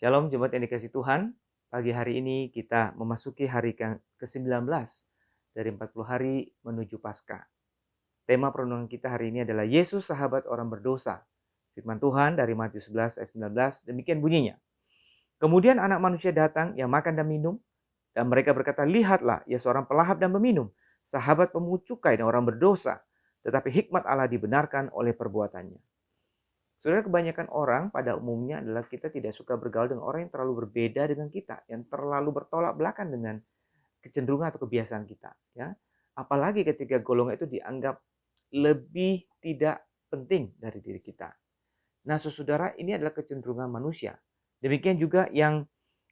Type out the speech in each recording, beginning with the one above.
Shalom jemaat yang dikasih Tuhan. Pagi hari ini kita memasuki hari ke-19 dari 40 hari menuju Paskah. Tema perenungan kita hari ini adalah Yesus sahabat orang berdosa. Firman Tuhan dari Matius 11 ayat 19 demikian bunyinya. Kemudian anak manusia datang yang makan dan minum, dan mereka berkata, lihatlah, ia seorang pelahap dan peminum, sahabat pemungut cukai dan orang berdosa, tetapi hikmat Allah dibenarkan oleh perbuatannya. Saudara, kebanyakan orang pada umumnya adalah kita tidak suka bergaul dengan orang yang terlalu berbeda dengan kita, yang terlalu bertolak belakang dengan kecenderungan atau kebiasaan kita, ya. Apalagi ketika golongan itu dianggap lebih tidak penting dari diri kita. Nah, saudara, ini adalah kecenderungan manusia. Demikian juga yang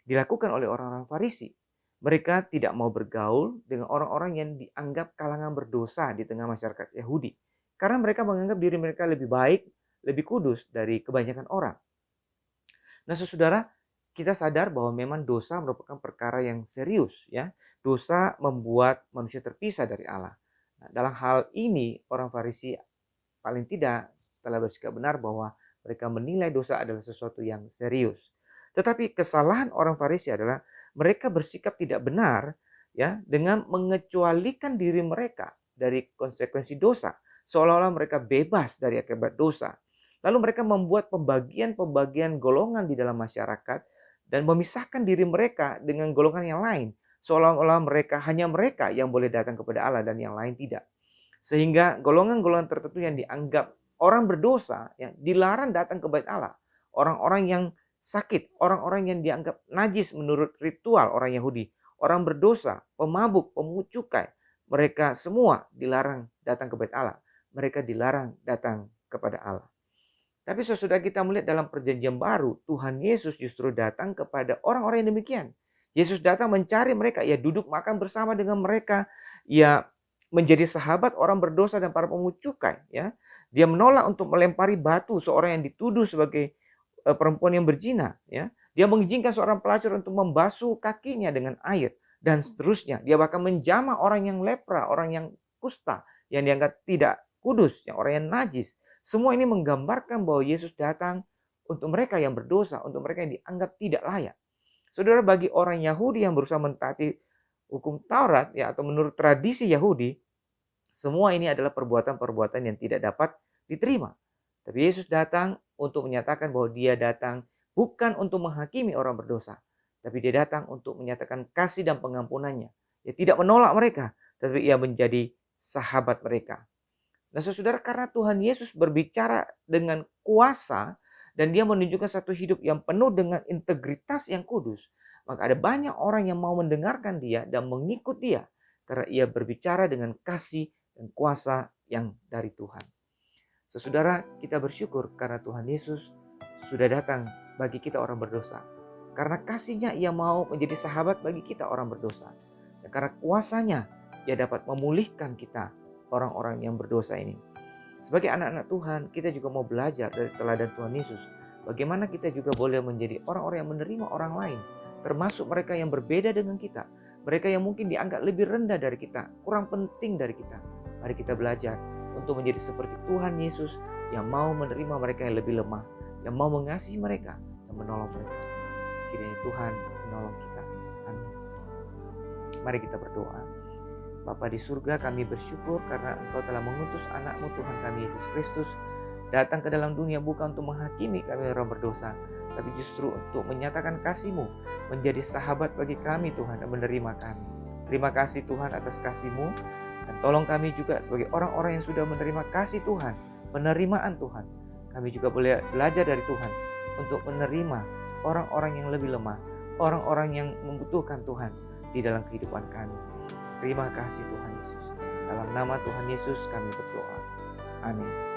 dilakukan oleh orang-orang Farisi. Mereka tidak mau bergaul dengan orang-orang yang dianggap kalangan berdosa di tengah masyarakat Yahudi. Karena mereka menganggap diri mereka lebih baik, lebih kudus dari kebanyakan orang. Nah, saudara, kita sadar bahwa memang dosa merupakan perkara yang serius, ya. Dosa membuat manusia terpisah dari Allah. Nah, dalam hal ini orang Farisi paling tidak telah bersikap benar bahwa mereka menilai dosa adalah sesuatu yang serius. Tetapi kesalahan orang Farisi adalah mereka bersikap tidak benar, ya, dengan mengecualikan diri mereka dari konsekuensi dosa, seolah-olah mereka bebas dari akibat dosa. Lalu mereka membuat pembagian-pembagian golongan di dalam masyarakat dan memisahkan diri mereka dengan golongan yang lain, seolah-olah hanya mereka yang boleh datang kepada Allah dan yang lain tidak. Sehingga golongan-golongan tertentu yang dianggap orang berdosa yang dilarang datang ke bait Allah. Orang-orang yang sakit, orang-orang yang dianggap najis menurut ritual orang Yahudi, orang berdosa, pemabuk, pemungut cukai, mereka semua dilarang datang ke bait Allah. Mereka dilarang datang kepada Allah. Tapi sesudah kita melihat dalam perjanjian baru, Tuhan Yesus justru datang kepada orang-orang yang demikian. Yesus datang mencari mereka, ia duduk makan bersama dengan mereka, ia menjadi sahabat orang berdosa dan para pemungut cukai, ya. Dia menolak untuk melempari batu seorang yang dituduh sebagai perempuan yang berzina, ya. Dia mengizinkan seorang pelacur untuk membasuh kakinya dengan air dan seterusnya. Dia bahkan menjamah orang yang lepra, orang yang kusta, yang dianggap tidak kudus, yang orang yang najis. Semua ini menggambarkan bahwa Yesus datang untuk mereka yang berdosa, untuk mereka yang dianggap tidak layak. Saudara, bagi orang Yahudi yang berusaha mentaati hukum Taurat, ya, atau menurut tradisi Yahudi, semua ini adalah perbuatan-perbuatan yang tidak dapat diterima. Tapi Yesus datang untuk menyatakan bahwa dia datang bukan untuk menghakimi orang berdosa, tapi dia datang untuk menyatakan kasih dan pengampunannya. Dia tidak menolak mereka, tapi ia menjadi sahabat mereka. Nah, saudara, karena Tuhan Yesus berbicara dengan kuasa dan dia menunjukkan satu hidup yang penuh dengan integritas yang kudus, maka ada banyak orang yang mau mendengarkan dia dan mengikut dia karena ia berbicara dengan kasih dan kuasa yang dari Tuhan. Saudara, kita bersyukur karena Tuhan Yesus sudah datang bagi kita orang berdosa. Karena kasihnya ia mau menjadi sahabat bagi kita orang berdosa. Dan karena kuasanya ia dapat memulihkan kita orang-orang yang berdosa ini. Sebagai anak-anak Tuhan, kita juga mau belajar dari teladan Tuhan Yesus. Bagaimana kita juga boleh menjadi orang-orang yang menerima orang lain, termasuk mereka yang berbeda dengan kita. Mereka yang mungkin dianggap lebih rendah dari kita, kurang penting dari kita. Mari kita belajar untuk menjadi seperti Tuhan Yesus yang mau menerima mereka yang lebih lemah, yang mau mengasihi mereka dan menolong mereka. Kiranya Tuhan menolong kita. Amin. Mari kita berdoa. Bapa di surga, kami bersyukur karena Engkau telah mengutus anak-Mu Tuhan kami Yesus Kristus datang ke dalam dunia bukan untuk menghakimi kami orang berdosa, tapi justru untuk menyatakan kasih-Mu, menjadi sahabat bagi kami Tuhan dan menerima kami. Terima kasih Tuhan atas kasih-Mu, dan tolong kami juga sebagai orang-orang yang sudah menerima kasih Tuhan, penerimaan Tuhan. Kami juga boleh belajar dari Tuhan untuk menerima orang-orang yang lebih lemah, orang-orang yang membutuhkan Tuhan di dalam kehidupan kami. Terima kasih Tuhan Yesus. Dalam nama Tuhan Yesus kami berdoa. Amin.